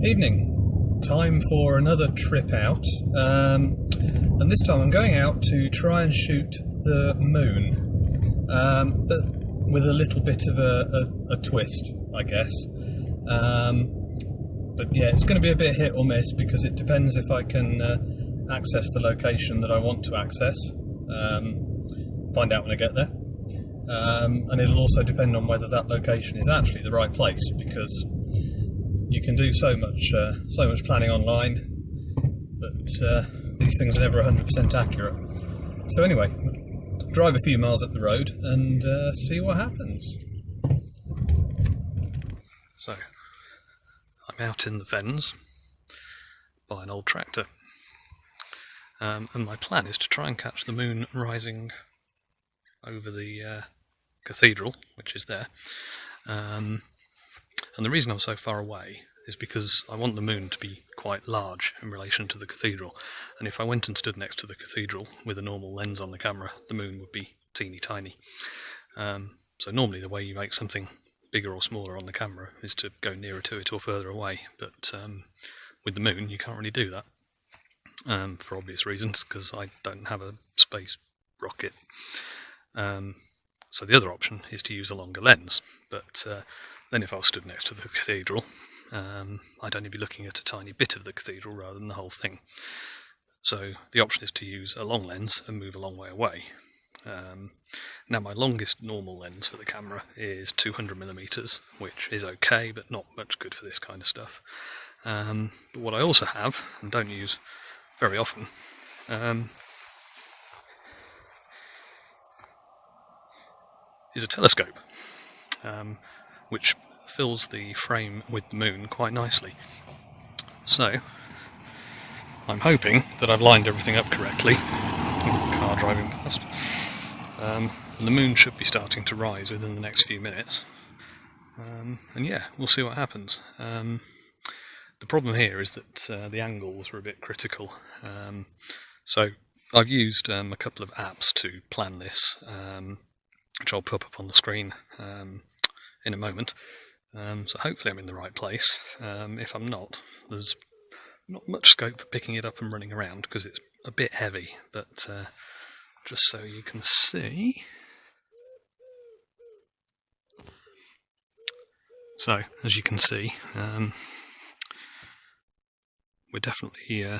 Evening. Time for another trip out, and this time I'm going out to try and shoot the moon, but with a little bit of a twist, I guess. But yeah, it's going to be a bit hit or miss because it depends if I can access the location that I want to access. Find out when I get there. And it'll also depend on whether that location is actually the right place, because you can do so much planning online, but these things are never 100% accurate. So anyway, drive a few miles up the road and see what happens. So, I'm out in the fens by an old tractor, and my plan is to try and catch the moon rising over the cathedral, which is there. And the reason I'm so far away is because I want the moon to be quite large in relation to the cathedral, and if I went and stood next to the cathedral with a normal lens on the camera, the moon would be teeny tiny. So normally the way you make something bigger or smaller on the camera is to go nearer to it or further away, but with the moon you can't really do that, for obvious reasons, because I don't have a space rocket. So the other option is to use a longer lens, but then if I was stood next to the cathedral, I'd only be looking at a tiny bit of the cathedral rather than the whole thing. So the option is to use a long lens and move a long way away. Now my longest normal lens for the camera is 200mm, which is okay, but not much good for this kind of stuff. But what I also have, and don't use very often, is a telescope, which fills the frame with the moon quite nicely. So I'm hoping that I've lined everything up correctly. Car driving past, and the moon should be starting to rise within the next few minutes. And yeah, we'll see what happens. The problem here is that the angles are a bit critical. So I've used a couple of apps to plan this, which I'll pop up on the screen in a moment. So hopefully I'm in the right place. If I'm not, there's not much scope for picking it up and running around because it's a bit heavy, but just so you can see. So, as you can see, we're definitely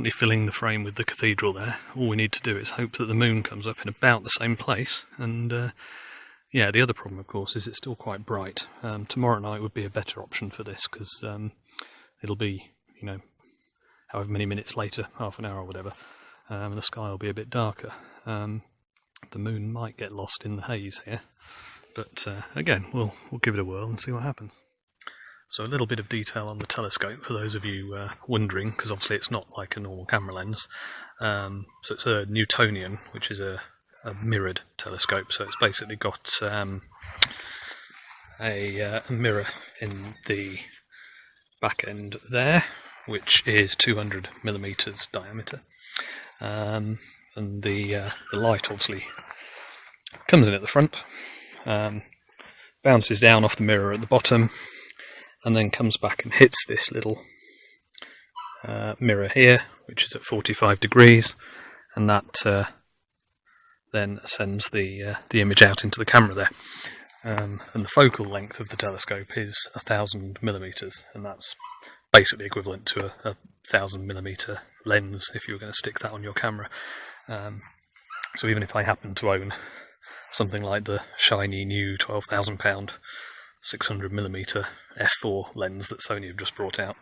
filling the frame with the cathedral there. All we need to do is hope that the moon comes up in about the same place, and yeah, the other problem of course is it's still quite bright. Tomorrow night would be a better option for this, because it'll be, however many minutes later, half an hour or whatever, and the sky will be a bit darker. The moon might get lost in the haze here, but again, we'll give it a whirl and see what happens. So a little bit of detail on the telescope for those of you wondering, because obviously it's not like a normal camera lens. So it's a Newtonian, which is a mirrored telescope. So it's basically got a mirror in the back end there, which is 200mm diameter, and the light obviously comes in at the front, bounces down off the mirror at the bottom, and then comes back and hits this little mirror here, which is at 45 degrees, and that then sends the image out into the camera there. And the focal length of the telescope is 1000mm, and that's basically equivalent to a 1000mm lens if you were going to stick that on your camera. So even if I happen to own something like the shiny new £12,000 600mm f4 lens that Sony have just brought out,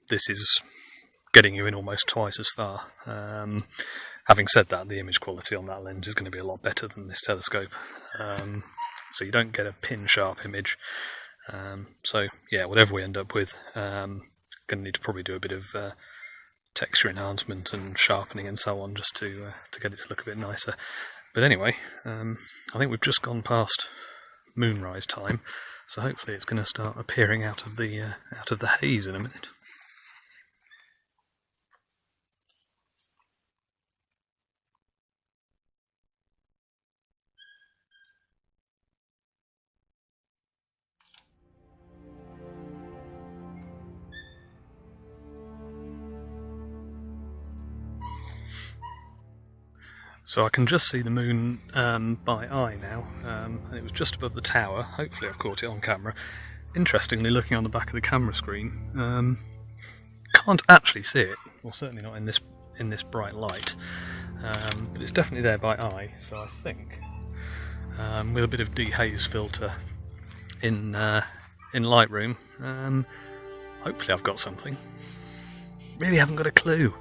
this is getting you in almost twice as far. Having said that, the image quality on that lens is going to be a lot better than this telescope, so you don't get a pin-sharp image. So yeah, whatever we end up with, going to need to probably do a bit of texture enhancement and sharpening and so on, just to get it to look a bit nicer. But anyway, I think we've just gone past moonrise time, so hopefully it's going to start appearing out of the haze in a minute. So I can just see the moon by eye now, and it was just above the tower. Hopefully I've caught it on camera. Interestingly, looking on the back of the camera screen, can't actually see it, well certainly not in this bright light, but it's definitely there by eye. So I think with a bit of dehaze filter in Lightroom, hopefully I've got something. Really haven't got a clue.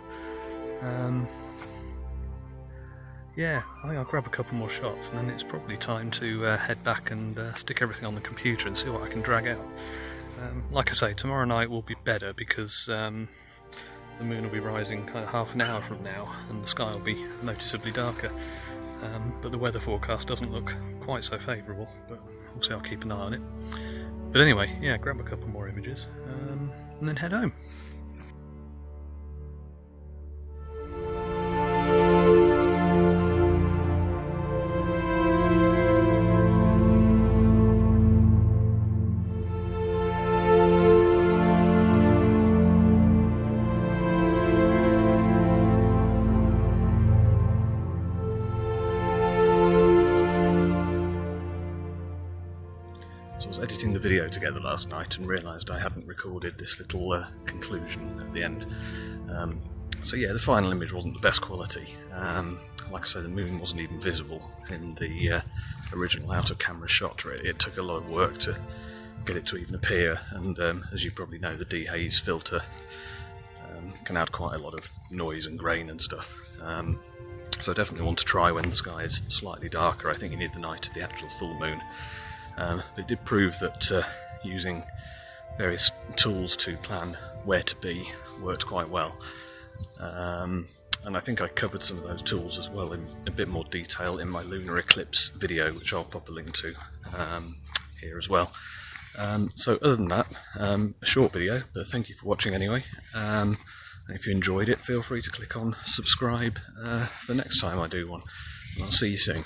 Yeah, I think I'll grab a couple more shots and then it's probably time to head back and stick everything on the computer and see what I can drag out. Like I say, tomorrow night will be better because the moon will be rising kind of half an hour from now and the sky will be noticeably darker. But the weather forecast doesn't look quite so favourable, but obviously I'll keep an eye on it. But anyway, yeah, grab a couple more images and then head home. So I was editing the video together last night and realised I hadn't recorded this little conclusion at the end. So yeah, the final image wasn't the best quality. Like I say, the moon wasn't even visible in the original out-of-camera shot. Really, it took a lot of work to get it to even appear, and as you probably know, the dehaze filter can add quite a lot of noise and grain and stuff. So I definitely want to try when the sky is slightly darker. I think you need the night of the actual full moon. It did prove that using various tools to plan where to be worked quite well, and I think I covered some of those tools as well in a bit more detail in my lunar eclipse video, which I'll pop a link to here as well. So other than that, a short video, but thank you for watching anyway. And if you enjoyed it, feel free to click on subscribe the next time I do one, and I'll see you soon.